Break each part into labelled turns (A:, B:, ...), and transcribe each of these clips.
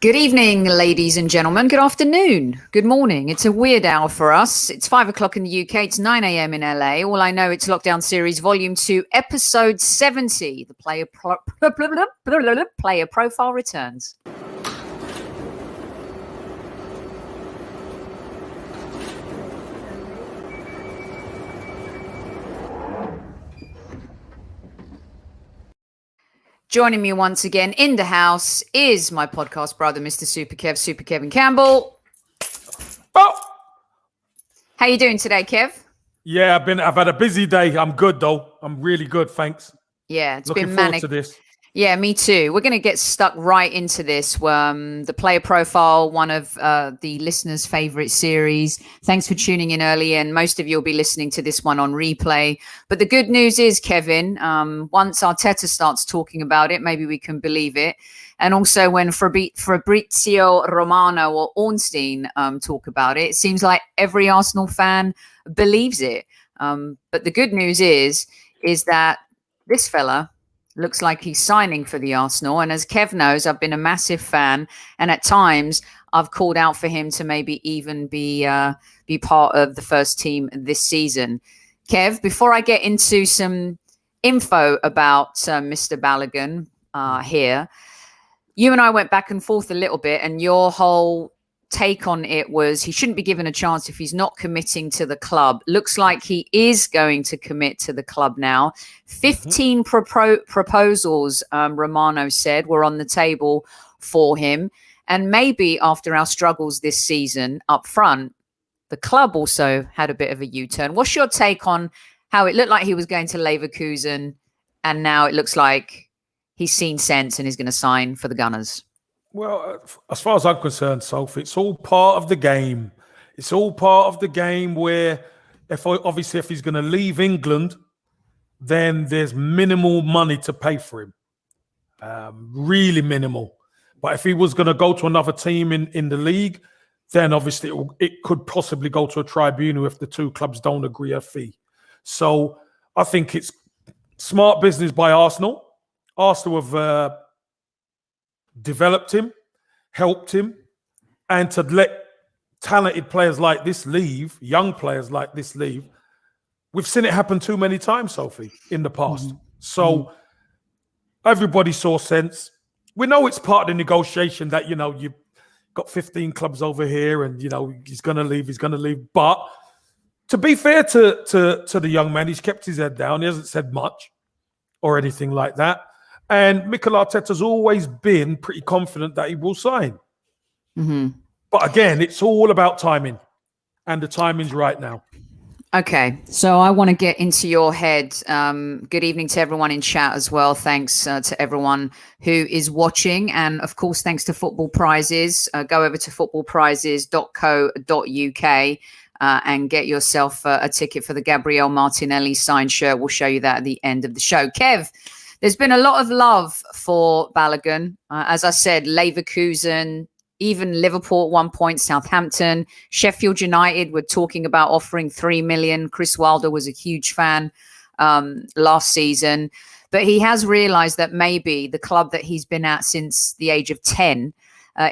A: Good evening, ladies and gentlemen. Good afternoon. Good morning. It's a weird hour for us. It's 5 o'clock in the UK. It's 9 a.m. in LA. All I know, it's Lockdown Series Volume 2, Episode 70. The player profile returns. Joining me once again in the house is my podcast brother, Mr. Super Kevin Campbell.
B: Oh,
A: how you doing today, Kev?
B: Yeah, I've had a busy day. I'm good though. I'm really good, thanks.
A: Yeah, it's
B: Looking
A: been
B: forward
A: manic.
B: to this.
A: Yeah, me too. We're going to get stuck right into this. The player profile, one of the listeners' favorite series. Thanks for tuning in early, and most of you will be listening to this one on replay. But the good news is, Kevin, once Arteta starts talking about it, maybe we can believe it. And also when Fabrizio Romano or Ornstein talk about it, it seems like every Arsenal fan believes it. But the good news is that this fella looks like he's signing for the Arsenal. And as Kev knows, I've been a massive fan. And at times, I've called out for him to maybe even be part of the first team this season. Kev, before I get into some info about Mr. Balogun here, you and I went back and forth a little bit. And your whole take on it was he shouldn't be given a chance if he's not committing to the club. Looks like he is going to commit to the club now. 15 proposals, Romano said, were on the table for him. And maybe after our struggles this season up front, the club also had a bit of a U-turn. What's your take on how it looked like he was going to Leverkusen and now it looks like he's seen sense and is going to sign for the Gunners?
B: Well, as far as I'm concerned, Sophie, it's all part of the game. It's all part of the game where if he's going to leave England, then there's minimal money to pay for him. Really minimal. But if he was going to go to another team in the league, then obviously it could possibly go to a tribunal if the two clubs don't agree a fee. So I think it's smart business by Arsenal. Arsenal have developed him, helped him, and to let talented players like this leave, young players like this leave, we've seen it happen too many times, Sophie, in the past. So everybody saw sense. We know it's part of the negotiation that, you've got 15 clubs over here and, he's going to leave. But to be fair to the young man, he's kept his head down. He hasn't said much or anything like that. And Mikel Arteta's always been pretty confident that he will sign.
A: Mm-hmm.
B: But again, it's all about timing. And the timing's right now.
A: Okay, so I want to get into your head. Good evening to everyone in chat as well. Thanks to everyone who is watching. And of course, thanks to Football Prizes. Go over to footballprizes.co.uk and get yourself a ticket for the Gabriel Martinelli signed shirt. We'll show you that at the end of the show. Kev, there's been a lot of love for Balogun. As I said, Leverkusen, even Liverpool at one point, Southampton, Sheffield United were talking about offering 3 million. Chris Wilder was a huge fan last season. But he has realized that maybe the club that he's been at since the age of 10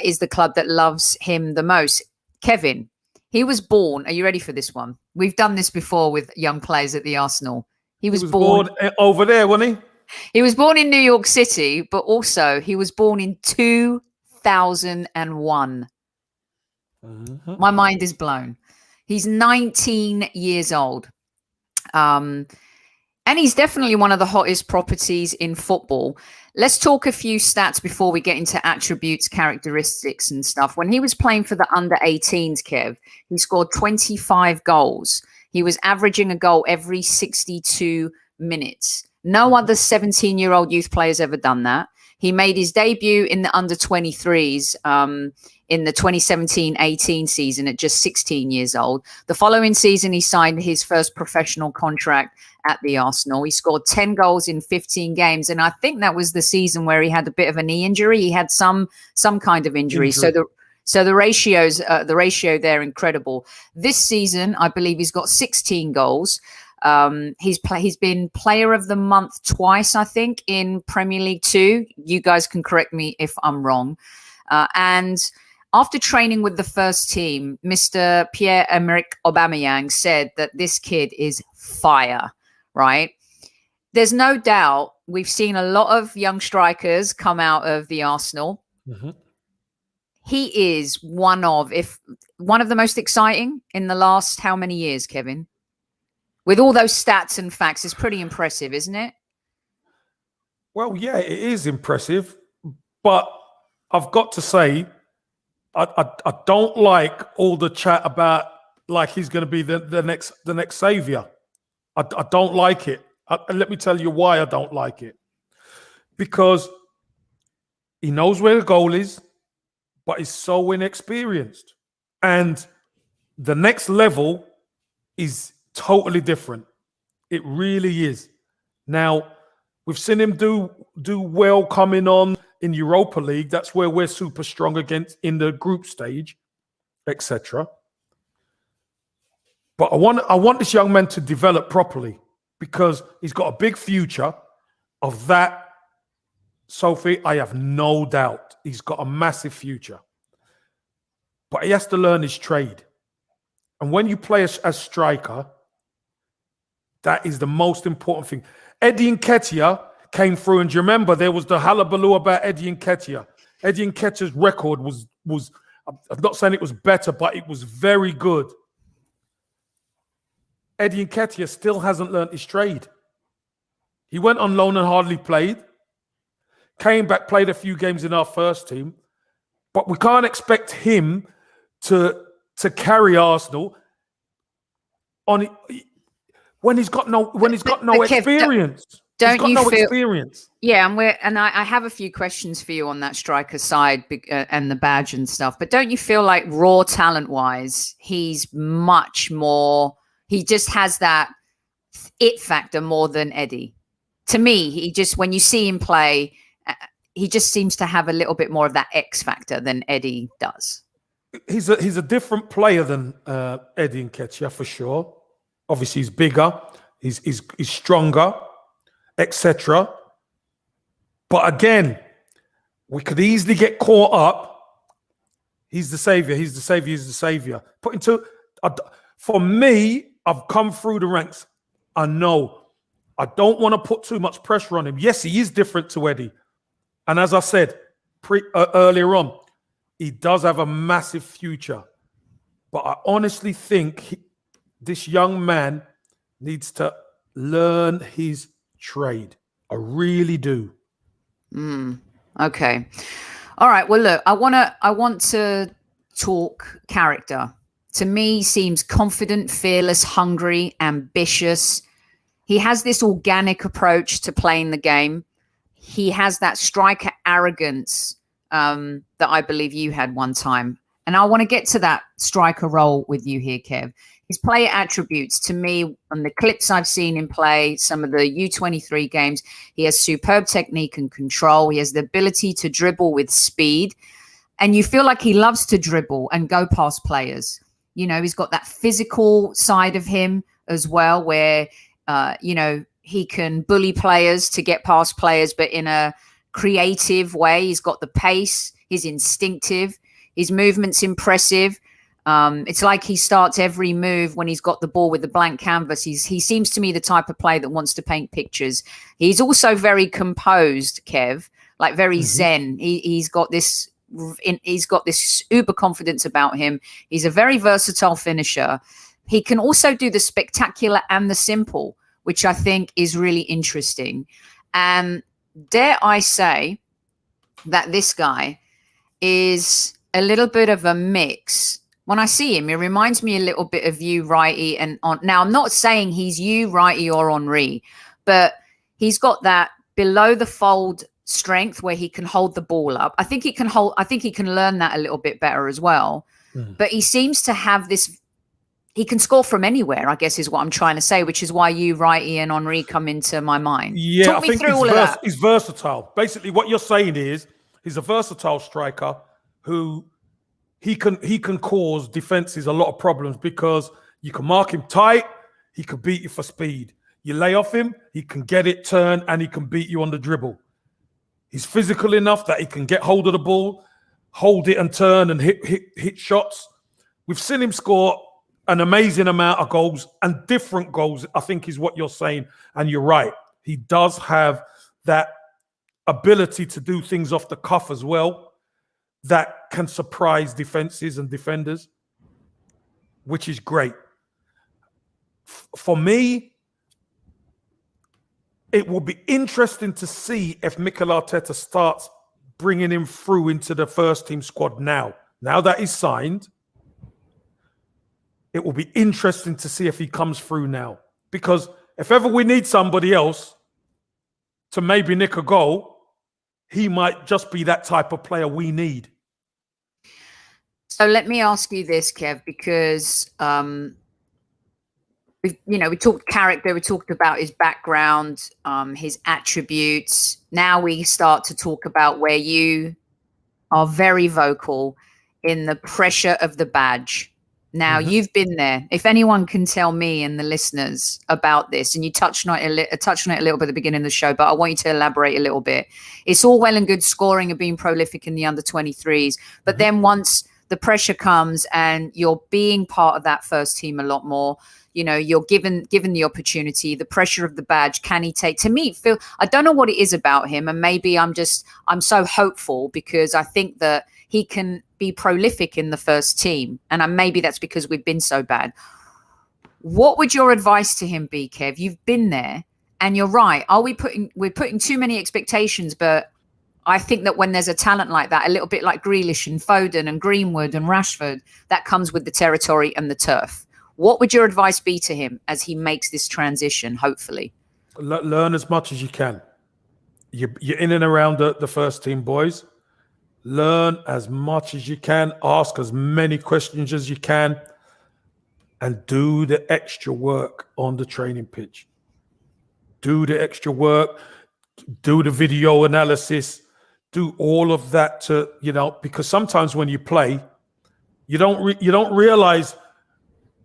A: is the club that loves him the most. Kevin, he was born. Are you ready for this one? We've done this before with young players at the Arsenal. He was born
B: over there, wasn't he?
A: He was born in New York City, but also he was born in 2001. Mm-hmm. My mind is blown. He's 19 years old. And he's definitely one of the hottest properties in football. Let's talk a few stats before we get into attributes, characteristics and stuff. When he was playing for the under-18s, Kev, he scored 25 goals. He was averaging a goal every 62 minutes. No other 17-year-old youth player's ever done that. He made his debut in the under-23s in the 2017-18 season at just 16 years old. The following season, he signed his first professional contract at the Arsenal. He scored 10 goals in 15 games. And I think that was the season where he had a bit of a knee injury. He had some kind of injury. So the ratio there, incredible. This season, I believe he's got 16 goals. He's been player of the month twice, I think, in Premier League 2. You guys can correct me if I'm wrong. And after training with the first team, Mr. Pierre-Emerick Aubameyang said that this kid is fire, right? There's no doubt we've seen a lot of young strikers come out of the Arsenal.
B: Mm-hmm.
A: He is one of the most exciting in the last how many years, Kevin? With all those stats and facts, it's pretty impressive, isn't it?
B: Well, yeah, it is impressive, but I've got to say, I don't like all the chat about like he's going to be the next savior. I don't like it. Let me tell you why I don't like it. Because he knows where the goal is, but he's so inexperienced. And the next level is totally different. It really is. Now, we've seen him do well coming on in Europa League. That's where we're super strong against in the group stage, etc. But I want this young man to develop properly because he's got a big future. Of that, Sophie, I have no doubt. He's got a massive future. But he has to learn his trade. And when you play as striker, that is the most important thing. Eddie Nketiah came through, and do you remember there was the hullabaloo about Eddie Nketiah? Eddie Nketiah's record was I'm not saying it was better, but it was very good. Eddie Nketiah still hasn't learned his trade. He went on loan and hardly played. Came back, played a few games in our first team, but we can't expect him to carry Arsenal on when he's got no experience.
A: Don't you feel
B: experience?
A: Yeah, I have a few questions for you on that striker side and the badge and stuff. But don't you feel like raw talent-wise, he's much more? He just has that it factor more than Eddie. To me, he just when you see him play, he just seems to have a little bit more of that X factor than Eddie does.
B: He's a different player than Eddie Nketiah for sure. Obviously, he's bigger, he's stronger, etc. But again, we could easily get caught up. He's the savior. He's the savior. He's the savior. For me, I've come through the ranks. I know. I don't want to put too much pressure on him. Yes, he is different to Eddie. And as I said earlier on, he does have a massive future. But I honestly think this young man needs to learn his trade. I really do.
A: Okay. All right. Well, look, I want to talk character. To me, he seems confident, fearless, hungry, ambitious. He has this organic approach to playing the game. He has that striker arrogance that I believe you had one time. And I want to get to that striker role with you here, Kev. His player attributes, to me, on the clips I've seen him play, some of the U23 games, he has superb technique and control. He has the ability to dribble with speed. And you feel like he loves to dribble and go past players. You know, he's got that physical side of him as well, where, he can bully players to get past players, but in a creative way. He's got the pace. He's instinctive. His movement's impressive. It's like he starts every move when he's got the ball with the blank canvas. He seems to me the type of player that wants to paint pictures. He's also very composed, Kev, like very zen. He's got this uber confidence about him. He's a very versatile finisher. He can also do the spectacular and the simple, which I think is really interesting. And dare I say that this guy is a little bit of a mix. When I see him, he reminds me a little bit of you, Righty, and on. Now, I'm not saying he's you, Righty, or Henri, but he's got that below the fold strength where he can hold the ball up. I think he can learn that a little bit better as well. But he seems to have this. He can score from anywhere, I guess, is what I'm trying to say, which is why you, Righty, and Henri come into my mind.
B: Yeah,
A: Talk me through all of that.
B: He's versatile. Basically, what you're saying is he's a versatile striker who he can cause defenses a lot of problems because you can mark him tight, he can beat you for speed. You lay off him, he can get it turned, and he can beat you on the dribble. He's physical enough that he can get hold of the ball, hold it and turn and hit shots. We've seen him score an amazing amount of goals, and different goals, I think, is what you're saying. And you're right. He does have that ability to do things off the cuff as well that can surprise defenses and defenders, which is great. For me, it will be interesting to see if Mikel Arteta starts bringing him through into the first team squad now. Now that he's signed, it will be interesting to see if he comes through now. Because if ever we need somebody else to maybe nick a goal, he might just be that type of player we need.
A: So let me ask you this, Kev, because we talked character, we talked about his background, his attributes. Now we start to talk about where you are very vocal in the pressure of the badge. Now, you've been there. If anyone can tell me and the listeners about this, and you touched on it a little bit at the beginning of the show, but I want you to elaborate a little bit. It's all well and good scoring and being prolific in the under-23s, but then once the pressure comes and you're being part of that first team a lot more, you're given the opportunity, the pressure of the badge. Can he take? To me, I don't know what it is about him, and maybe I'm so hopeful because I think that he can be prolific in the first team, and maybe that's because we've been so bad. What would your advice to him be, Kev? You've been there, and you're right. We're putting too many expectations, but I think that when there's a talent like that, a little bit like Grealish and Foden and Greenwood and Rashford, that comes with the territory and the turf. What would your advice be to him as he makes this transition, hopefully?
B: Learn as much as you can. You're in and around the first team, boys. Learn as much as you can. Ask as many questions as you can. And do the extra work on the training pitch. Do the extra work. Do the video analysis. Do all of that because sometimes when you play, you don't realize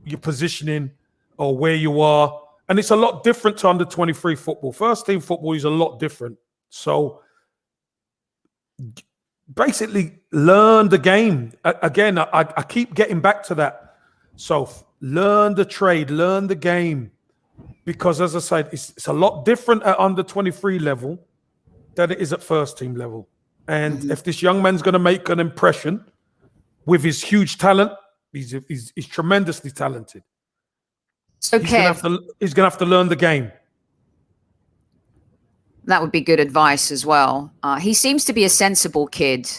B: your positioning or where you are. And it's a lot different to under 23 football. First team football is a lot different. So basically learn the game. Again, I keep getting back to that. So learn the trade, learn the game. Because as I said, it's a lot different at under 23 level than it is at first team level. And if this young man's going to make an impression with his huge talent, he's tremendously talented.
A: So
B: he's going to have to learn the game.
A: That would be good advice as well. He seems to be a sensible kid,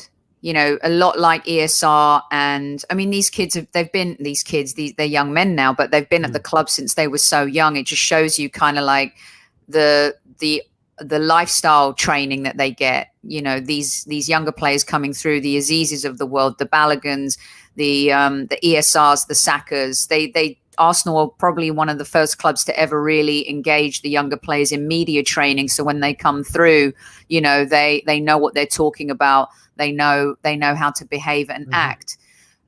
A: a lot like ESR. And I mean, these kids, they're young men now, but they've been at the club since they were so young. It just shows you kind of like the lifestyle training that they get, these younger players coming through, the Azizes of the world, the Baloguns, the ESRs, the Sakas. Arsenal are probably one of the first clubs to ever really engage the younger players in media training. So when they come through, they know what they're talking about. They know how to behave and act.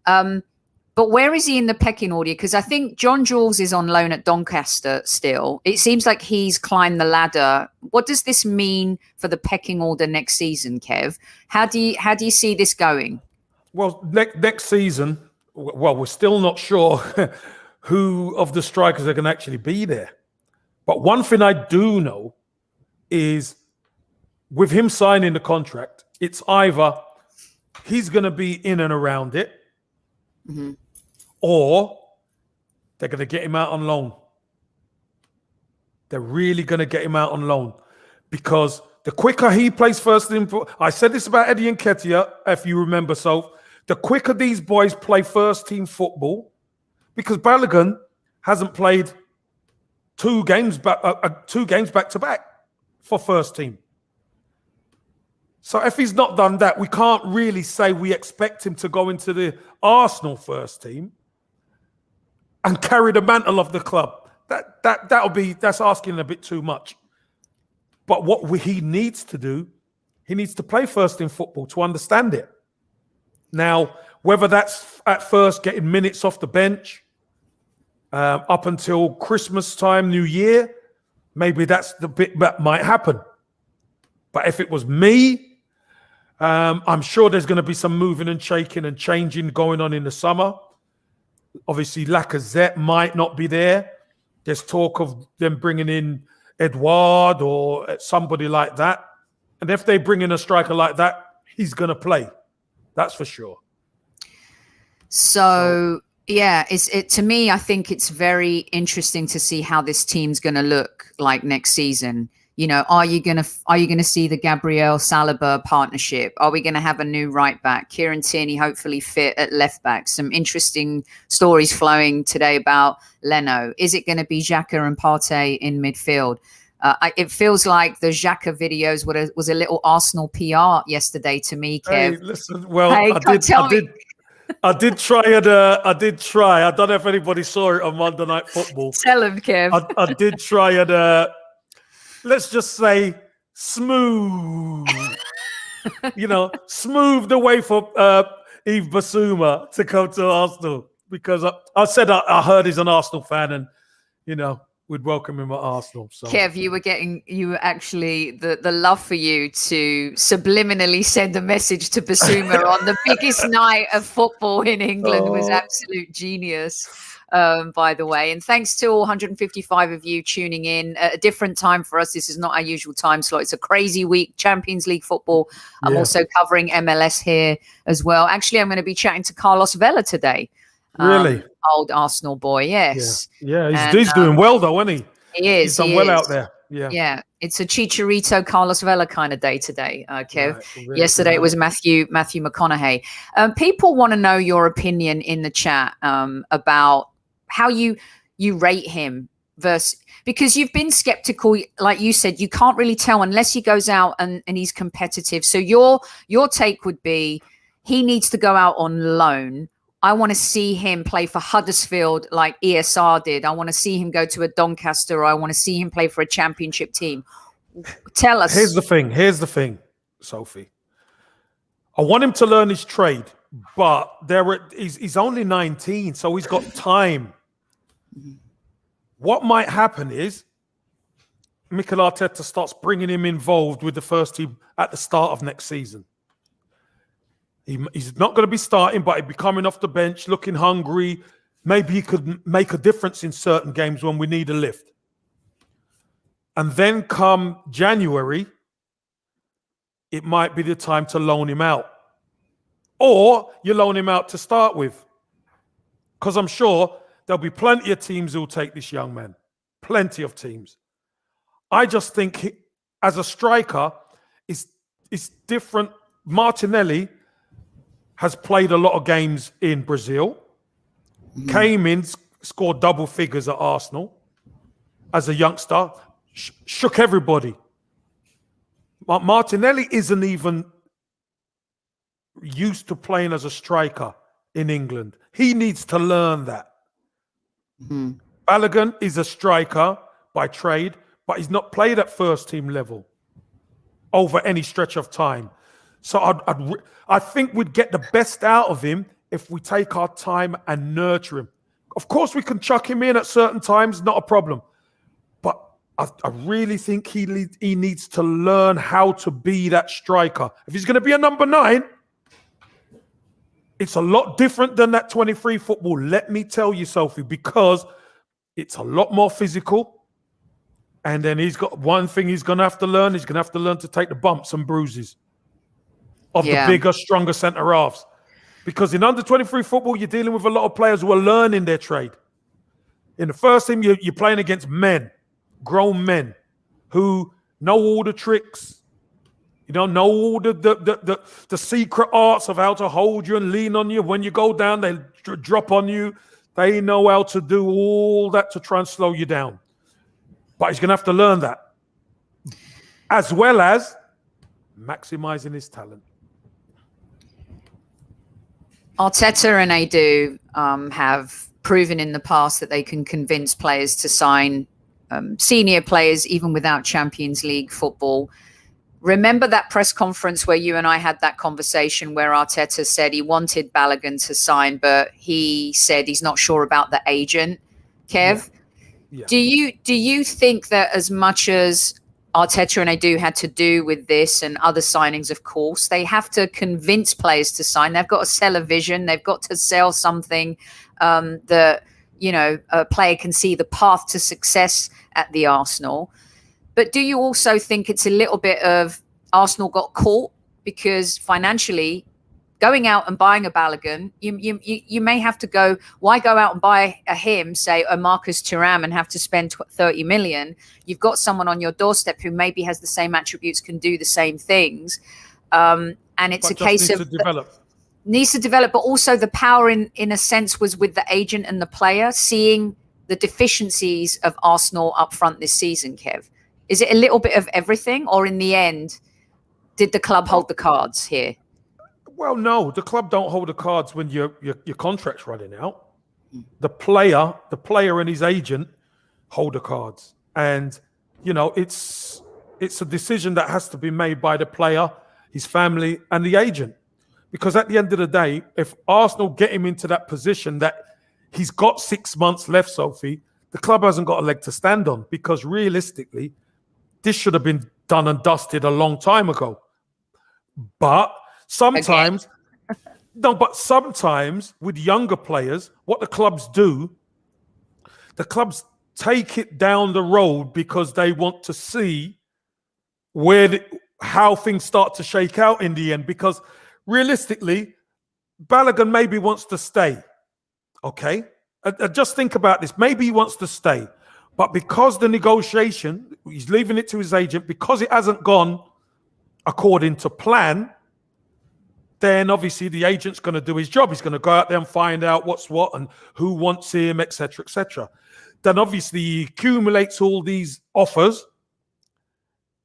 A: But where is he in the pecking order? Because I think John Jules is on loan at Doncaster still. It seems like he's climbed the ladder. What does this mean for the pecking order next season, Kev? How do you see this going?
B: Well, next season, we're still not sure who of the strikers are going to actually be there. But one thing I do know is with him signing the contract, it's either he's going to be in and around it, or they're going to get him out on loan. They're really going to get him out on loan because the quicker he plays first team, I said this about Eddie Nketiah, if you remember, so the quicker these boys play first team football, because Balogun hasn't played two games back to back for first team. So if he's not done that, we can't really say we expect him to go into the Arsenal first team and carry the mantle of the club. That's asking a bit too much. But what he needs to do, he needs to play first team football to understand it. Now, whether that's at first getting minutes off the bench, up until Christmas time, New Year, maybe that's the bit that might happen. But if it was me, I'm sure there's going to be some moving and shaking and changing going on in the summer. Obviously, Lacazette might not be there. There's talk of them bringing in Edouard or somebody like that. And if they bring in a striker like that, he's going to play. That's for sure.
A: So yeah, to me, I think it's very interesting to see how this team's going to look like next season. You know, are you going to see the Gabriel Saliba partnership? Are we going to have a new right back? Kieran Tierney hopefully fit at left back. Some interesting stories flowing today about Leno. Is it going to be Xhaka and Partey in midfield? It feels like the Xhaka videos was a little Arsenal PR yesterday to me, Kev.
B: Hey, listen, well, I did try. I don't know if anybody saw it on Monday Night Football.
A: Tell him, Kev.
B: I did try and let's just say smooth, smooth the way for Yves Bissouma to come to Arsenal, because I said I heard he's an Arsenal fan, and we'd welcome him at Arsenal. So,
A: Kev, you were actually the love for you to subliminally send a message to Bissouma on the biggest night of football in England was absolute genius. By the way, and thanks to all 155 of you tuning in at a different time for us. This is not our usual time slot. It's a crazy week, Champions League football. I'm also covering MLS here as well. Actually, I'm going to be chatting to Carlos Vela today.
B: Really?
A: Old Arsenal boy, yes.
B: Yeah. He's doing well though, isn't he?
A: He is.
B: He's done well out there. Yeah.
A: It's a Chicharito, Carlos Vela kind of day today, Kev. Right, really, Yesterday it was Matthew McConaughey. People want to know your opinion in the chat about how you rate him because you've been skeptical. Like you said, you can't really tell unless he goes out and he's competitive. So your take would be he needs to go out on loan. I want to see him play for Huddersfield like ESR did. I want to see him go to a Doncaster, or I want to see him play for a championship team. Tell us.
B: Here's the thing, Sophie. I want him to learn his trade, but he's only 19, so he's got time. What might happen is Mikel Arteta starts bringing him involved with the first team at the start of next season. He's not going to be starting, but he'll be coming off the bench, looking hungry. Maybe he could make a difference in certain games when we need a lift. And then come January, it might be the time to loan him out. Or you loan him out to start with. Because I'm sure there'll be plenty of teams who'll take this young man. Plenty of teams. I just think as a striker, it's different. Martinelli has played a lot of games in Brazil. Came in, scored double figures at Arsenal as a youngster. Shook everybody. Martinelli isn't even used to playing as a striker in England. He needs to learn that. Balogun is a striker by trade, but he's not played at first team level over any stretch of time. So I think we'd get the best out of him if we take our time and nurture him. Of course, we can chuck him in at certain times, not a problem. But I really think he needs to learn how to be that striker. If he's going to be a number 9, it's a lot different than that 23 football. Let me tell you, Sophie, because it's a lot more physical. And then he's got one thing he's going to have to learn. He's going to have to learn to take the bumps and bruises of the bigger, stronger centre halves. Because in under 23 football, you're dealing with a lot of players who are learning their trade. In the first team, you're playing against men, grown men, who know all the tricks. Know all the secret arts of how to hold you and lean on you. When you go down, they drop on you. They know how to do all that to try and slow you down. But he's going to have to learn that, as well as maximizing his talent.
A: Arteta and Edu have proven in the past that they can convince players to sign senior players even without Champions League football. Remember that press conference where you and I had that conversation where Arteta said he wanted Balogun to sign, but he said he's not sure about the agent, Kev? Yeah. Do you think that as much as Arteta and Edu had to do with this and other signings, of course. They have to convince players to sign. They've got to sell a vision. They've got to sell something that, a player can see the path to success at the Arsenal. But do you also think it's a little bit of Arsenal got caught because financially going out and buying a Balogun, you may have to go, why go out and buy him, say, a Marcus Thuram and have to spend 30 million? You've got someone on your doorstep who maybe has the same attributes, can do the same things. And it's a case of needs to develop, but also the power in a sense was with the agent and the player seeing the deficiencies of Arsenal up front this season, Kev. Is it a little bit of everything, or in the end, did the club hold the cards here?
B: Well, no, the club don't hold the cards when your contract's running out. The player and his agent hold the cards. And, it's a decision that has to be made by the player, his family, and the agent. Because at the end of the day, if Arsenal get him into that position that he's got 6 months left, Sophie, the club hasn't got a leg to stand on. Because realistically, this should have been done and dusted a long time ago. But sometimes with younger players, what the clubs do, the clubs take it down the road because they want to see how things start to shake out in the end. Because realistically, Balogun maybe wants to stay. Okay? Just think about this. Maybe he wants to stay. But because the negotiation, he's leaving it to his agent, because it hasn't gone according to plan, then obviously the agent's going to do his job. He's going to go out there and find out what's what and who wants him, etc., etc. Then obviously he accumulates all these offers,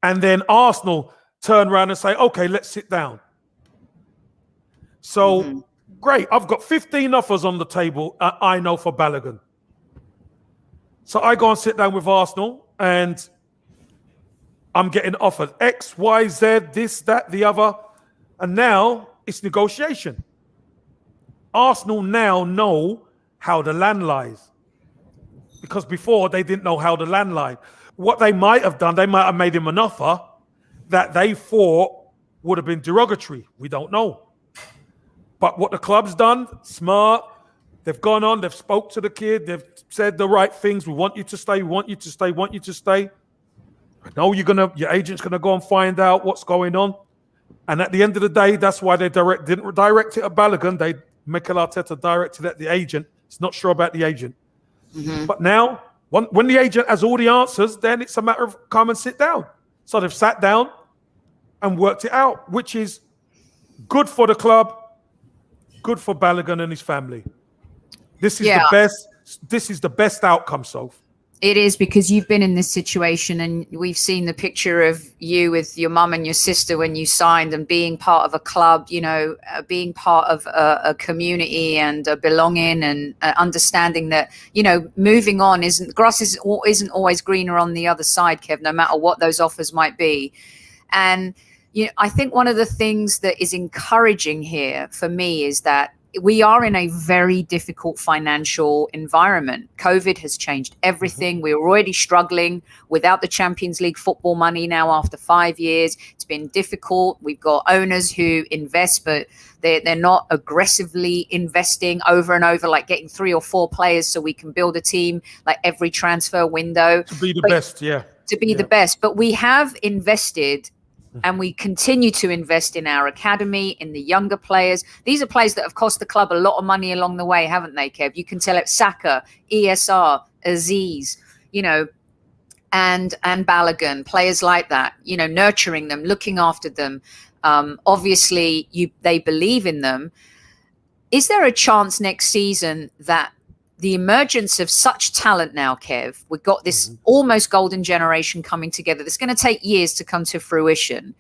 B: and then Arsenal turn around and say, okay, let's sit down. So, great, I've got 15 offers on the table, I know, for Balogun. So I go and sit down with Arsenal, and I'm getting offered X, Y, Z, this, that, the other. And now it's negotiation. Arsenal now know how the land lies. Because before they didn't know how the land lied. What they might have done, they might have made him an offer that they thought would have been derogatory. We don't know. But what the club's done, smart, they've gone on, they've spoke to the kid, they've said the right things. We want you to stay, we want you to stay, we want you to stay. I know your agent's going to go and find out what's going on. And at the end of the day, that's why they didn't direct it at Balogun. Mikel Arteta directed it at the agent. He's not sure about the agent. But now, when the agent has all the answers, then it's a matter of come and sit down. So they've sat down and worked it out, which is good for the club, good for Balogun and his family. This is the best outcome, Soph.
A: It is, because you've been in this situation and we've seen the picture of you with your mum and your sister when you signed, and being part of a club, being part of a community and a belonging, and understanding that, moving on grass isn't always greener on the other side, Kev, no matter what those offers might be. And, I think one of the things that is encouraging here for me is that we are in a very difficult financial environment. COVID has changed everything. We're already struggling without the Champions League football money now after 5 years. It's been difficult. We've got owners who invest, but they're not aggressively investing over and over, like getting 3 or 4 players so we can build a team like every transfer window.
B: To be the best, yeah.
A: To be the best. But we have invested, and we continue to invest in our academy, in the younger players. These are players that have cost the club a lot of money along the way, haven't they, Kev? You can tell it Saka, ESR, Aziz, and Balogun, players like that, nurturing them, looking after them. Obviously, they believe in them. Is there a chance next season that the emergence of such talent now, Kev, we've got this almost golden generation coming together that's going to take years to come to fruition,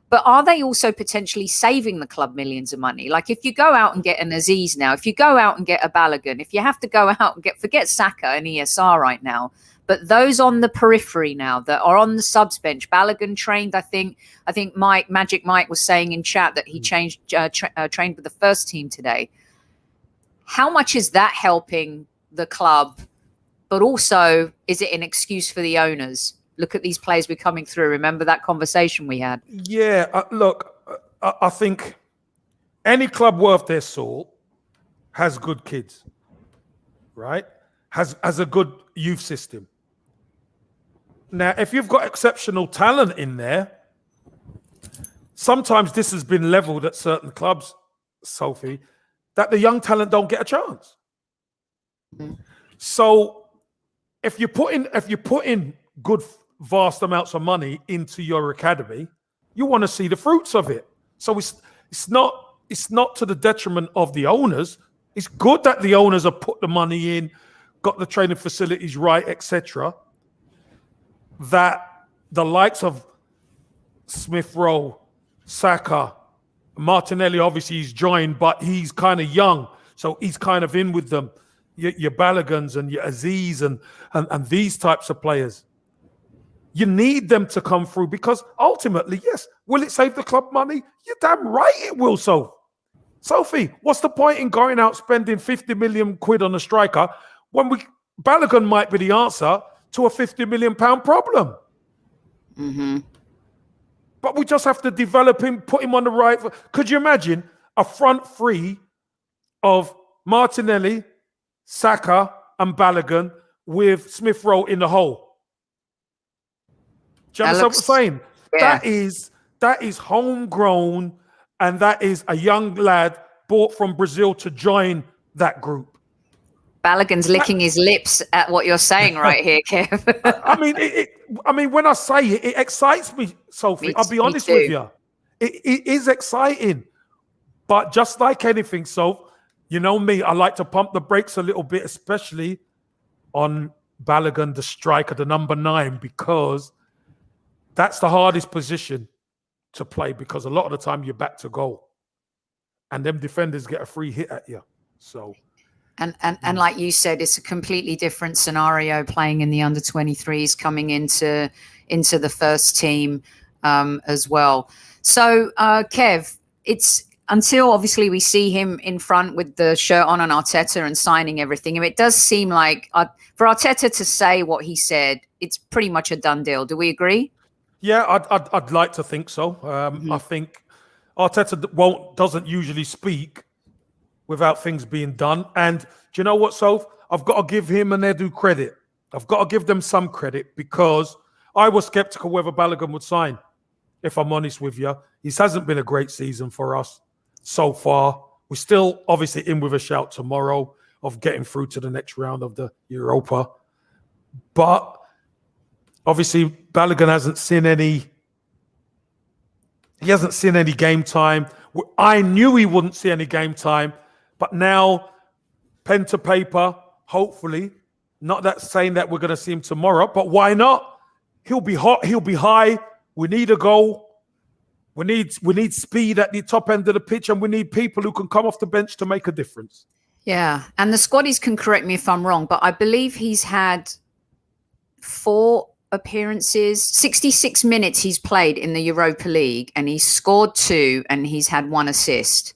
A: but are they also potentially saving the club millions of money? Like if you go out and get an Aziz now, if you go out and get a Balogun, if you have to go out and forget Saka and ESR right now, but those on the periphery now that are on the subs bench, Balogun trained, I think Magic Mike was saying in chat that he trained with the first team today. How much is that helping the club? But also, is it an excuse for the owners? Look at these players we're coming through. Remember that conversation we had?
B: Yeah, look, I think any club worth their salt has good kids, right? Has a good youth system. Now, if you've got exceptional talent in there, sometimes this has been leveled at certain clubs, Sophie, that the young talent don't get a chance. So if you put in good vast amounts of money into your academy, you want to see the fruits of it. So it's not to the detriment of the owners. It's good that the owners have put the money in, got the training facilities right, etc. That the likes of Smith Rowe, Saka, Martinelli, obviously he's joined, but he's kind of young, so he's kind of in with them. Your Balogans and your Aziz and these types of players. You need them to come through because ultimately, yes, will it save the club money? You're damn right it will, Sophie, what's the point in going out spending 50 million quid on a striker when Balogun might be the answer to a 50 million pound problem?
A: Mm-hmm.
B: But we just have to develop him, put him on the right. Could you imagine a front three of Martinelli, Saka, and Balogun with Smith Rowe in the hole? Do you understand what I'm saying? Yeah. That is homegrown, and that is a young lad bought from Brazil to join that group.
A: Balogun's licking his lips at what you're saying right here, Kev.
B: I mean, when I say it, it excites me, Sophie. I'll be honest with you. It is exciting. But just like anything, you know me, I like to pump the brakes a little bit, especially on Balogun, the striker, the number 9, because that's the hardest position to play because a lot of the time you're back to goal. And them defenders get a free hit at you. So...
A: And like you said, it's a completely different scenario playing in the under-23s, coming into the first team as well. So, Kev, it's until obviously we see him in front with the shirt on and Arteta and signing everything. It does seem like for Arteta to say what he said, it's pretty much a done deal. Do we agree?
B: Yeah, I'd like to think so. I think Arteta doesn't usually speak without things being done. And do you know what, Soph? I've got to give him and Edu credit. I've got to give them some credit because I was skeptical whether Balogun would sign, if I'm honest with you. This hasn't been a great season for us so far. We're still obviously in with a shout tomorrow of getting through to the next round of the Europa. But obviously Balogun hasn't seen any game time. I knew he wouldn't see any game time. But now, pen to paper, hopefully, not that saying that we're going to see him tomorrow, but why not? He'll be hot, he'll be high. We need a goal. We need speed at the top end of the pitch, and we need people who can come off the bench to make a difference.
A: Yeah, and the squaddies can correct me if I'm wrong, but I believe he's had 4 appearances, 66 minutes he's played in the Europa League, and he's scored 2 and he's had 1 assist.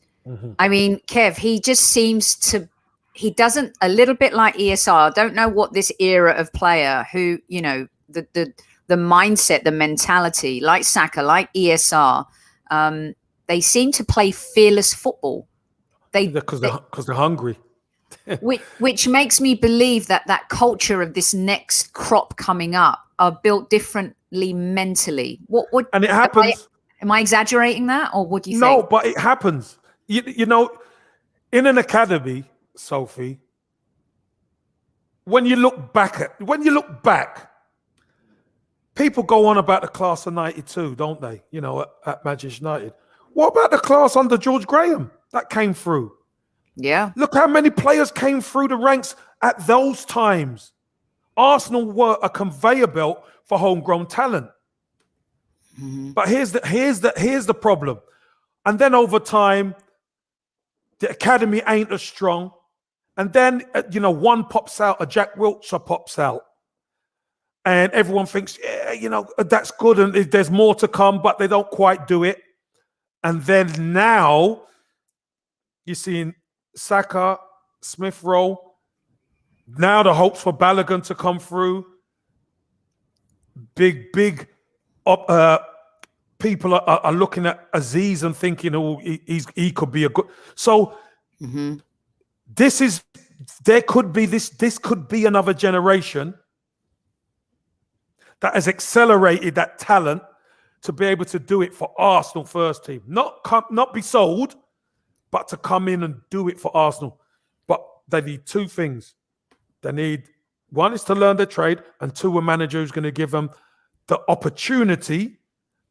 A: I mean, Kev, he just seems to, he doesn't, a little bit like ESR. I don't know what this era of player who, you know, the mindset, the mentality, like Saka, like ESR, they seem to play fearless football.
B: Because they're hungry.
A: which makes me believe that culture of this next crop coming up are built differently mentally.
B: And it happens.
A: Am I exaggerating that, or what do you think?
B: No, but it happens. You know, in an academy, Sophie, when you look back, people go on about the class of 92, don't they? You know, at Manchester United. What about the class under George Graham that came through?
A: Yeah.
B: Look how many players came through the ranks at those times. Arsenal were a conveyor belt for homegrown talent. But here's the problem. And then over time, the academy ain't as strong. And then, one pops out, a Jack Wilshere pops out. And everyone thinks, yeah, that's good. And there's more to come, but they don't quite do it. And then now, you're seeing Saka, Smith Rowe. Now the hopes for Balogun to come through. big people are looking at Aziz and thinking, oh, he could be a good. So there could be this could be another generation that has accelerated that talent to be able to do it for Arsenal first team. Not be sold, but to come in and do it for Arsenal. But they need two things. They need, one is to learn their trade, and two, a manager who's going to give them the opportunity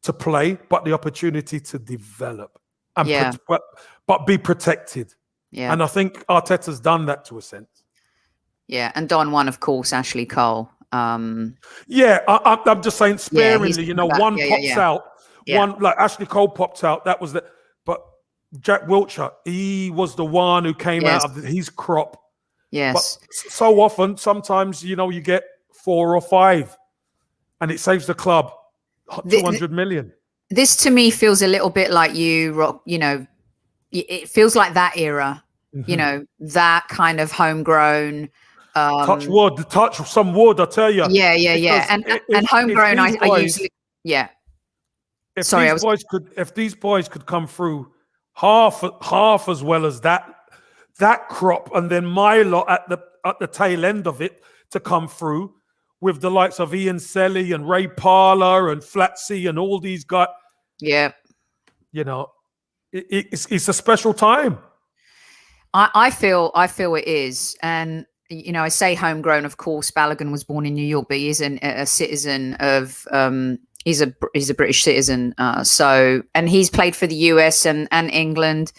B: to play, but the opportunity to develop. And but be protected. Yeah. And I think Arteta's done that to a sense.
A: Yeah, and Don one, of course, Ashley Cole.
B: I'm just saying sparingly, one pops out. One, like Ashley Cole popped out. That was but Jack Wilshere, he was the one who came out of his crop.
A: Yes.
B: But so often, sometimes, you get 4 or 5 and it saves the club 200 million.
A: This to me feels a little bit like it feels like that era, that kind of homegrown.
B: Touch some wood, I tell you.
A: Yeah. And homegrown, I usually,
B: If these boys could come through half as well as that crop, and then my lot at the tail end of it to come through with the likes of Ian Selly and Ray Parler and Flatsy and all these guys.
A: Yeah.
B: It's a special time.
A: I feel it is. And I say homegrown, of course. Balogun was born in New York, but he is a citizen of he's a British citizen. And he's played for the US and England.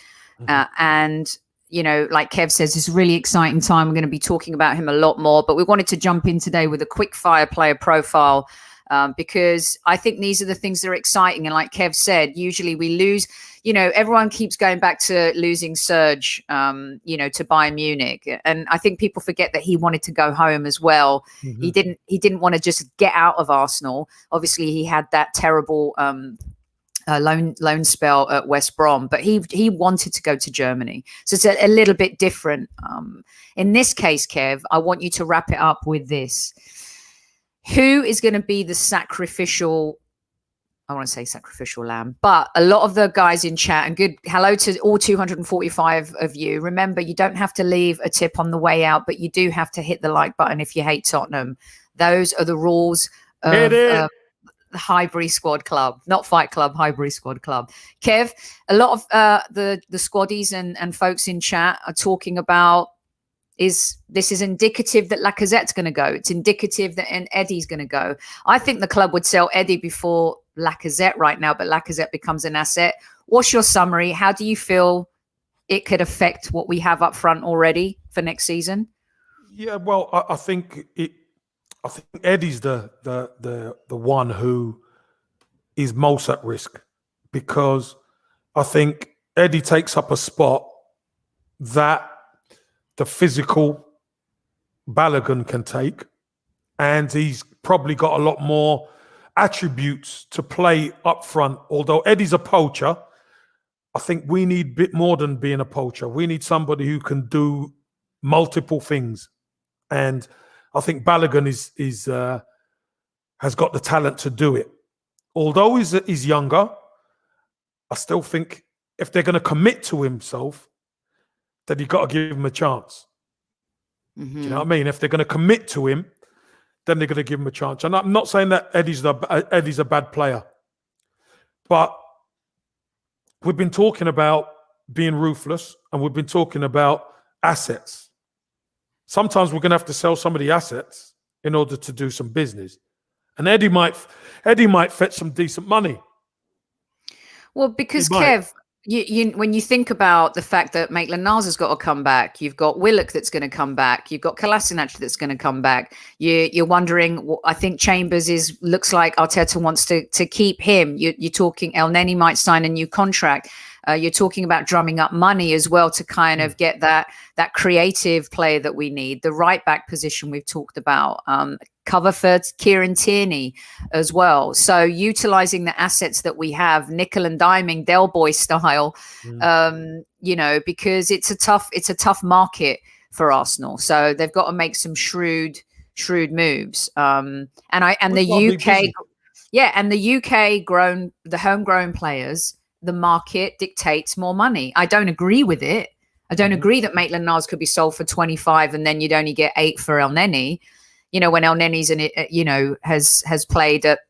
A: And like Kev says, it's a really exciting time. We're going to be talking about him a lot more, but we wanted to jump in today with a quick fire player profile because I think these are the things that are exciting. And like Kev said, usually we lose, everyone keeps going back to losing Serge, to Bayern Munich. And I think people forget that he wanted to go home as well. He didn't want to just get out of Arsenal. Obviously he had that terrible, loan spell at West Brom, but he wanted to go to Germany. So it's a little bit different. In this case, Kev, I want you to wrap it up with this. Who is going to be the sacrificial lamb? But a lot of the guys in chat, and good hello to all 245 of you. Remember, you don't have to leave a tip on the way out, but you do have to hit the like button if you hate Tottenham. Those are the rules of the Highbury Squad Club, not Fight Club, Highbury Squad Club. Kev, a lot of the squaddies and folks in chat are talking about this is indicative that Lacazette's going to go. It's indicative that Eddie's going to go. I think the club would sell Eddie before Lacazette right now, but Lacazette becomes an asset. What's your summary? How do you feel it could affect what we have up front already for next season?
B: Yeah, well, I think Eddie's the one who is most at risk, because I think Eddie takes up a spot that the physical Balogun can take, and he's probably got a lot more attributes to play up front. Although Eddie's a poacher, I think we need a bit more than being a poacher. We need somebody who can do multiple things, and I think Balogun has got the talent to do it. Although he's younger, I still think if they're going to commit to himself, then you've got to give him a chance. Do you know what I mean? If they're going to commit to him, then they're going to give him a chance. And I'm not saying that Eddie's a bad player, but we've been talking about being ruthless, and we've been talking about assets. Sometimes we're going to have to sell some of the assets in order to do some business. And Eddie might fetch some decent money.
A: Well, because Kev, you when you think about the fact that Maitland-Niles has got to come back, you've got Willock that's going to come back, you've got Kolasinac that's going to come back. You're wondering. I think Chambers looks like Arteta wants to keep him. You're talking El Neni might sign a new contract. You're talking about drumming up money as well to kind of get that creative player that we need. The right back position we've talked about. Cover for Kieran Tierney as well. So utilizing the assets that we have, nickel and diming Del Boy style, because it's a tough market for Arsenal. So they've got to make some shrewd shrewd moves. And the UK, and the UK homegrown players, the market dictates more money. I don't agree with it. I don't agree that Maitland-Niles could be sold for 25 and then you'd only get 8 for El Neni. When El Neni's has played at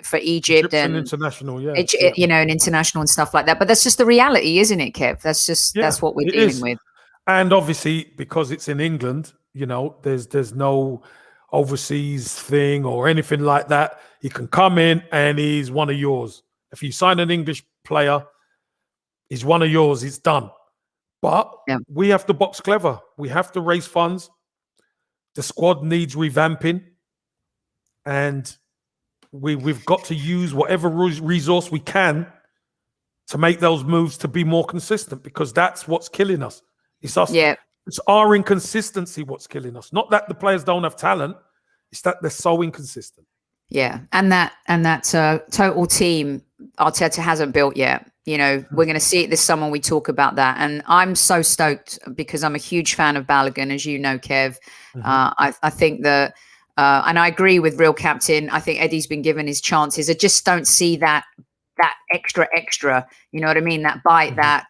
A: for Egypt and
B: international,
A: an international and stuff like that. But that's just the reality, isn't it, Kev? That's what we're dealing with.
B: And obviously, because it's in England, there's no overseas thing or anything like that. He can come in and he's one of yours. If you sign an English player, he's one of yours. It's done. But we have to box clever. We have to raise funds. The squad needs revamping, and we've got to use whatever resource we can to make those moves to be more consistent, because that's what's killing us. It's us.
A: Yeah.
B: It's our inconsistency what's killing us. Not that the players don't have talent. It's that they're so inconsistent.
A: Yeah, and that total team Arteta hasn't built yet. We're going to see it this summer. We talk about that, and I'm so stoked because I'm a huge fan of Balogun, as you know, Kev. I think that, and I agree with Real Captain. I think Eddie's been given his chances. I just don't see that extra. You know what I mean? That bite, that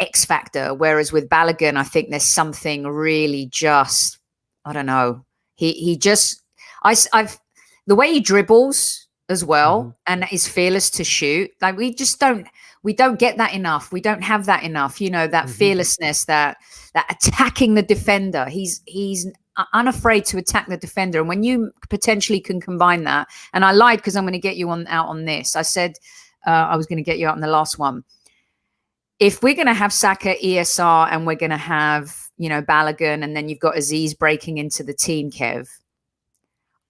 A: X factor. Whereas with Balogun, I think there's something really just, I don't know. He just, I've the way he dribbles as well and is fearless to shoot. Like we don't get that enough. We don't have that enough. That fearlessness, that attacking the defender. He's unafraid to attack the defender. And when you potentially can combine that, and I lied because I'm going to get you out on this. I said I was going to get you out on the last one. If we're going to have Saka, ESR, and we're going to have, Balogun, and then you've got Aziz breaking into the team, Kev,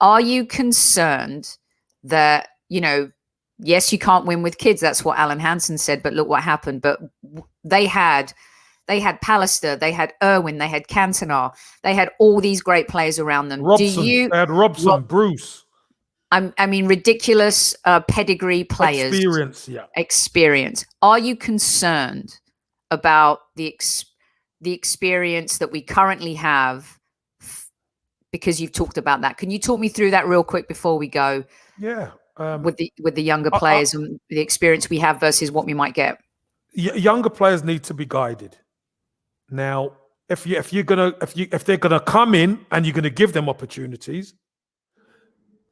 A: are you concerned that, yes, you can't win with kids. That's what Alan Hansen said. But look what happened. But they had Pallister, they had Irwin, they had Cantona, they had all these great players around them.
B: They had Robson, Bruce.
A: I mean, ridiculous pedigree players. Experience. Are you concerned about the experience that we currently have? Because you've talked about that. Can you talk me through that real quick before we go?
B: Yeah.
A: With the younger players and the experience we have versus what we might get.
B: Younger players need to be guided. Now, if they're gonna come in and you're gonna give them opportunities,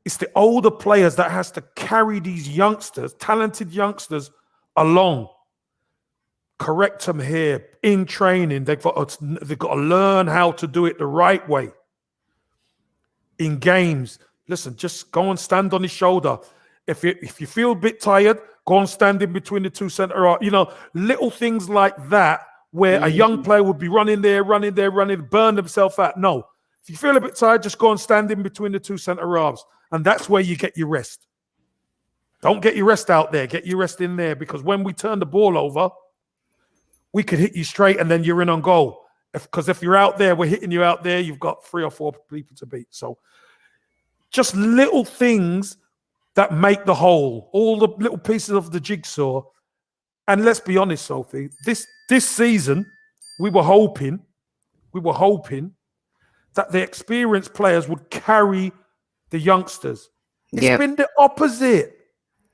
B: it's the older players that has to carry these youngsters, talented youngsters, along. Correct them here in training. They've got to learn how to do it the right way. In games, listen, just go and stand on his shoulder. If you feel a bit tired, go and stand in between the two centre. Little things like that, where a young player would be running there, burn themselves out. No, if you feel a bit tired, just go and stand in between the two centre halves, and that's where you get your rest. Don't get your rest out there. Get your rest in there, because when we turn the ball over, we could hit you straight, and then you're in on goal. Because if you're out there, we're hitting you out there. You've got 3 or 4 people to beat. So, just little things that make the whole, all the little pieces of the jigsaw. And let's be honest, Sophie, this season, we were hoping that the experienced players would carry the youngsters. It's been the opposite.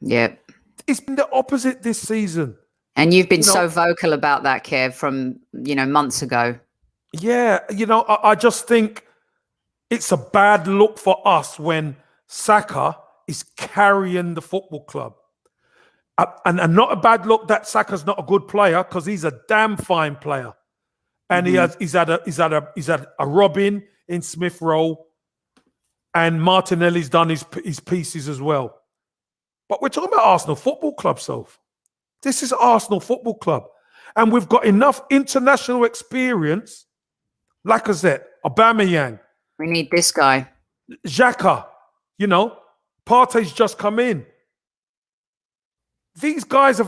A: Yep.
B: It's been the opposite this season.
A: And you've been so vocal about that, Kev, from, months ago. Yeah.
B: I just think it's a bad look for us when Saka is carrying the football club. And not a bad look that Saka's not a good player, because he's a damn fine player. And he's had a Robin in Smith Rowe, and Martinelli's done his pieces as well. But we're talking about Arsenal Football Club, Soph. This is Arsenal Football Club. And we've got enough international experience. Lacazette, Aubameyang.
A: We need this guy.
B: Xhaka, Partey's just come in. These guys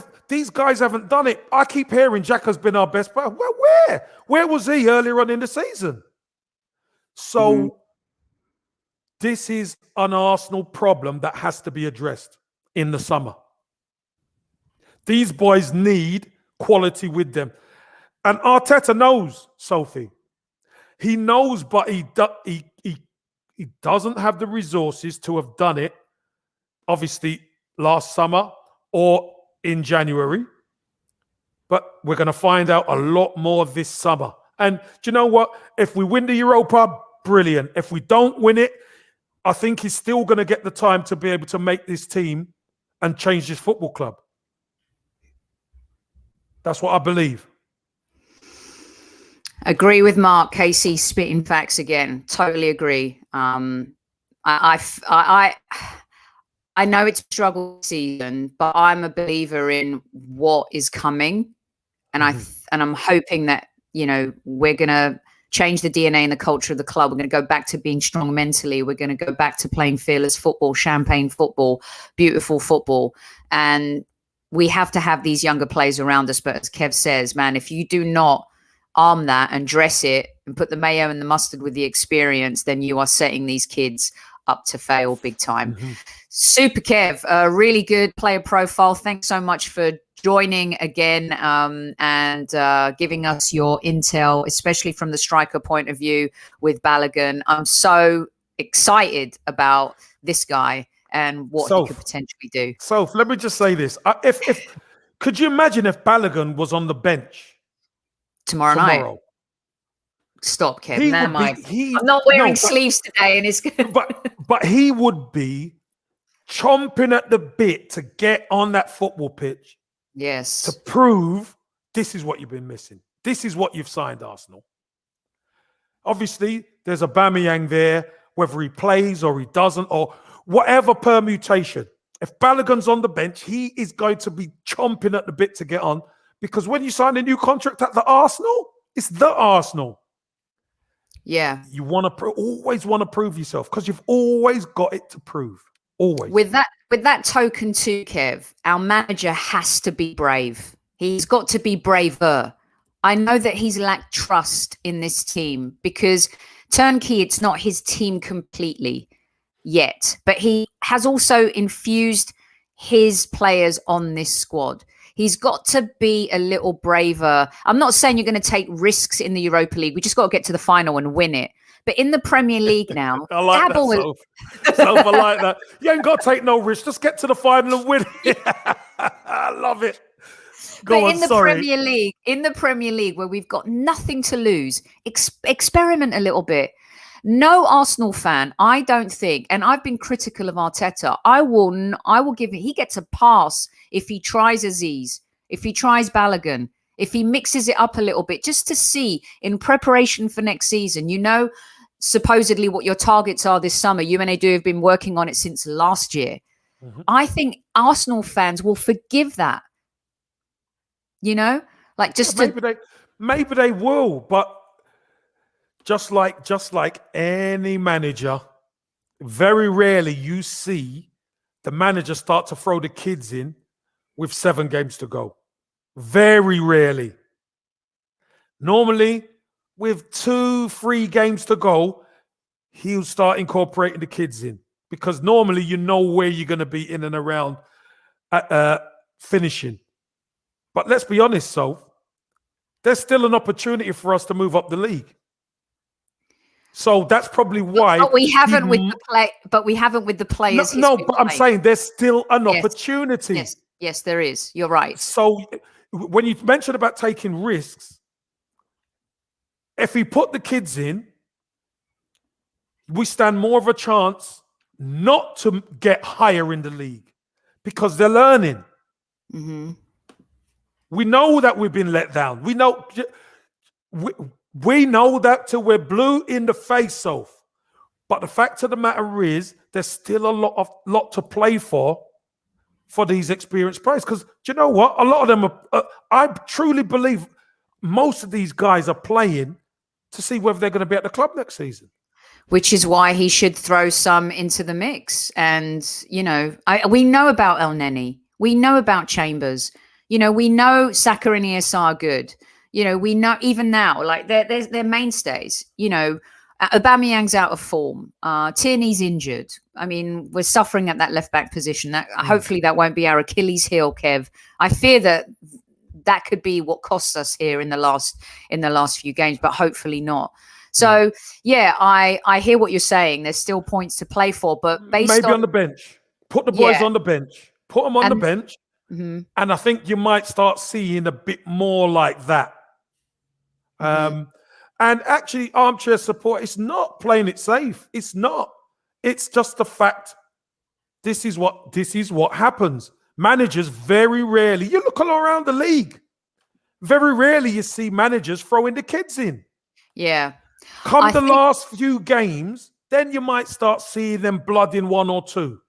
B: haven't done it. I keep hearing Xhaka's been our best player. Well, where? Where was he earlier on in the season? So this is an Arsenal problem that has to be addressed in the summer. These boys need quality with them. And Arteta knows, Sophie. He knows, but He doesn't have the resources to have done it, obviously, last summer or in January. But we're going to find out a lot more this summer. And do you know what? If we win the Europa, brilliant. If we don't win it, I think he's still going to get the time to be able to make this team and change this football club. That's what I believe.
A: Agree with Mark. Casey spitting facts again. Totally agree. I know it's a struggle season, but I'm a believer in what is coming, and I'm hoping that we're gonna change the DNA and the culture of the club. We're gonna go back to being strong mentally. We're gonna go back to playing fearless football, champagne football, beautiful football, and we have to have these younger players around us. But as Kev says, man, if you do not arm that and dress it and put the mayo and the mustard with the experience, then you are setting these kids up to fail big time. Super Kev, really good player profile. Thanks so much for joining again and giving us your intel, especially from the striker point of view with Balogun. I'm so excited about this guy and what he could potentially do.
B: So let me just say this. If could you imagine if Balogun was on the bench
A: tomorrow night? Stop, Kev. I'm not wearing sleeves today, and it's good.
B: but he would be chomping at the bit to get on that football pitch.
A: Yes.
B: To prove this is what you've been missing. This is what you've signed, Arsenal. Obviously, there's Aubameyang there, whether he plays or he doesn't, or whatever permutation. If Balogun's on the bench, he is going to be chomping at the bit to get on, because when you sign a new contract at the Arsenal, it's the Arsenal.
A: Yeah.
B: You want to always want to prove yourself, because you've always got it to prove. Always.
A: With that token too, Kev, our manager has to be brave. He's got to be braver. I know that he's lacked trust in this team because Turnkey, it's not his team completely yet, but he has also infused his players on this squad. He's got to be a little braver. I'm not saying you're going to take risks in the Europa League. We just got to get to the final and win it. But in the Premier League now,
B: I like that, Soph. I like that. You ain't got to take no risk. Just get to the final and win. I love it.
A: In the Premier League, where we've got nothing to lose, experiment a little bit. No Arsenal fan, I don't think, and I've been critical of Arteta. I will give it. He gets a pass if he tries Aziz, if he tries Balogun, if he mixes it up a little bit, just to see in preparation for next season. Supposedly what your targets are this summer. You and Edu have been working on it since last year. I think Arsenal fans will forgive that.
B: Maybe they will, but just like any manager, very rarely you see the manager start to throw the kids in with 7 games to go. Very rarely. Normally, with 2-3 games to go, he'll start incorporating the kids in, because normally you know where you're going to be in and around finishing. But let's be honest, there's still an opportunity for us to move up the league. So that's probably why.
A: But we haven't with the players.
B: No, but I'm saying there's still an opportunity.
A: Yes, there is. You're right.
B: So when you mentioned about taking risks, if we put the kids in, we stand more of a chance not to get higher in the league, because they're learning. We know that we've been let down. We know that till we're blue in the face, Soph. But the fact of the matter is, there's still a lot to play for these experienced players. Because do you know what? A lot of them I truly believe most of these guys are playing to see whether they're going to be at the club next season.
A: Which is why he should throw some into the mix. And, we know about El Neni. We know about Chambers. We know Saka and ESR are good. We know even now, like they're mainstays. Aubameyang's out of form. Tierney's injured. I mean, we're suffering at that left back position. Hopefully that won't be our Achilles heel, Kev. I fear that could be what costs us here in the last few games, but hopefully not. So yeah, I hear what you're saying. There's still points to play for, but based
B: maybe on the bench, put the boys on the bench, put them on the bench, and I think you might start seeing a bit more like that. And actually, armchair support, it's not playing it safe. It's not. It's just the fact. This is what happens. Managers very rarely. You look all around the league. Very rarely you see managers throwing the kids in.
A: Yeah.
B: Come the last few games, then you might start seeing them blood in one or two.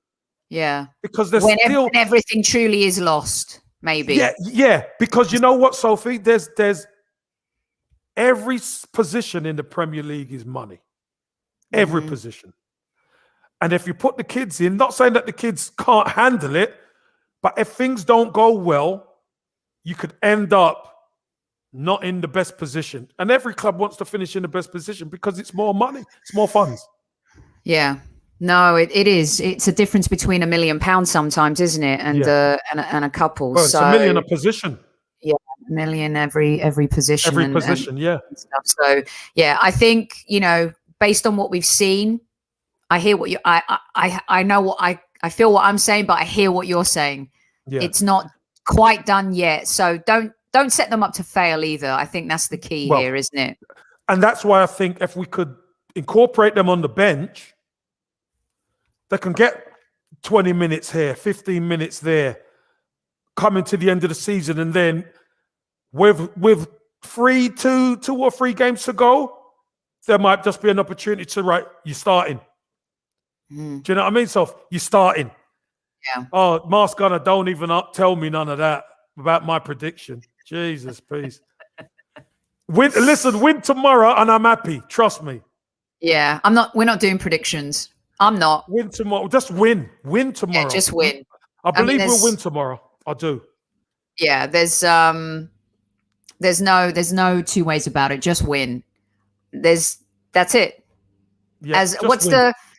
A: Yeah.
B: Because there's
A: when everything truly is lost, maybe.
B: Yeah. Because you know what, Sophie? There's every position in the Premier League is money. Every position. And if you put the kids in, not saying that the kids can't handle it, but if things don't go well, you could end up not in the best position. And every club wants to finish in the best position because it's more money, it's more funds.
A: Yeah. No, it is. It's a difference between £1 million sometimes, isn't it? And and a couple.
B: Well, it's $1 million a position.
A: Yeah, $1 million every position.
B: Every position,
A: and stuff. So yeah, I think, based on what we've seen, I hear what you I know what I feel what I'm saying, but I hear what you're saying. Yeah. It's not quite done yet. So don't set them up to fail either. I think that's the key here, isn't it?
B: And that's why I think if we could incorporate them on the bench, they can get 20 minutes here, 15 minutes there, coming to the end of the season, and then with two or three games to go, there might just be an opportunity to you're starting. Do you know what I mean? So you're starting.
A: Yeah.
B: Oh, Mask Gunner, don't even tell me none of that about my prediction. Jesus, please. Win tomorrow and I'm happy. Trust me.
A: Yeah, we're not doing predictions. I'm not.
B: Win tomorrow. Just win. Win tomorrow.
A: Yeah, just win.
B: I believe we'll win tomorrow. I do.
A: Yeah, there's no two ways about it. Just win. That's it.
B: Yeah,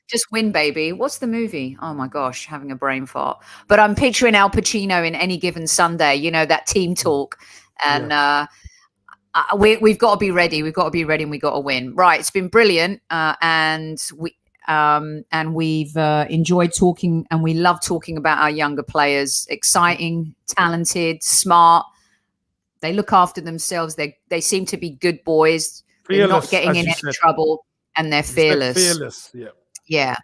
A: just win, baby. What's the movie? Oh my gosh, having a brain fart. But I'm picturing Al Pacino in Any Given Sunday, that team talk. And we've got to be ready. We've got to be ready and we've got to win. Right. It's been brilliant. And we've enjoyed talking, and we love talking about our younger players. Exciting, talented, smart. They look after themselves. They seem to be good boys. They're not getting in any trouble, and they're fearless.
B: Fearless, yeah.
A: Yeah.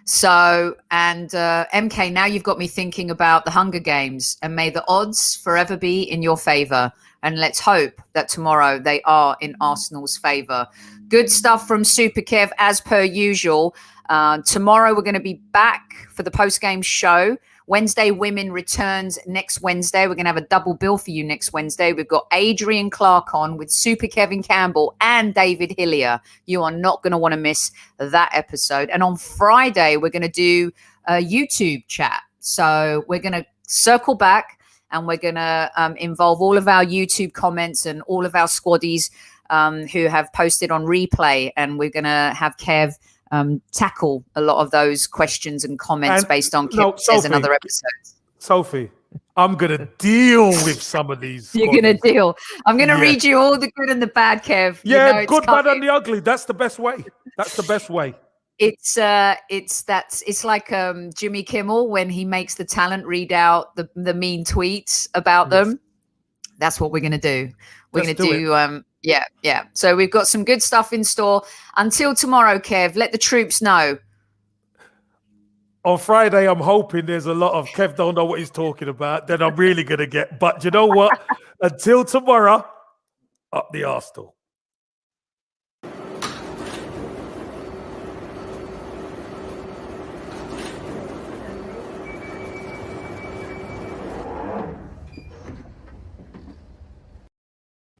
A: So, and MK, now you've got me thinking about the Hunger Games, and may the odds forever be in your favor. And let's hope that tomorrow they are in Arsenal's favor. Good stuff from Super Kev, as per usual. Tomorrow we're going to be back for the post-game show. Wednesday Women returns next Wednesday. We're going to have a double bill for you next Wednesday. We've got Adrian Clark on with Super Kevin Campbell and David Hillier. You are not going to want to miss that episode. And on Friday, we're going to do a YouTube chat. So we're going to circle back and we're going to involve all of our YouTube comments and all of our squaddies who have posted on replay. And we're going to have Kev tackle a lot of those questions and comments based on Kev says in other episodes.
B: Sophie, I'm going to deal with some of these.
A: You're going to deal. I'm going to read you all the good and the bad, Kev.
B: Yeah, good, bad, and the ugly. That's the best way. That's the best way.
A: It's like Jimmy Kimmel when he makes the talent read out the mean tweets about them. That's what we're going to do. We're going to do yeah. So we've got some good stuff in store. Until tomorrow, Kev, let the troops know.
B: On Friday, I'm hoping there's a lot of Kev don't know what he's talking about. Then I'm really going to get. But you know what? Until tomorrow, up the Arsenal.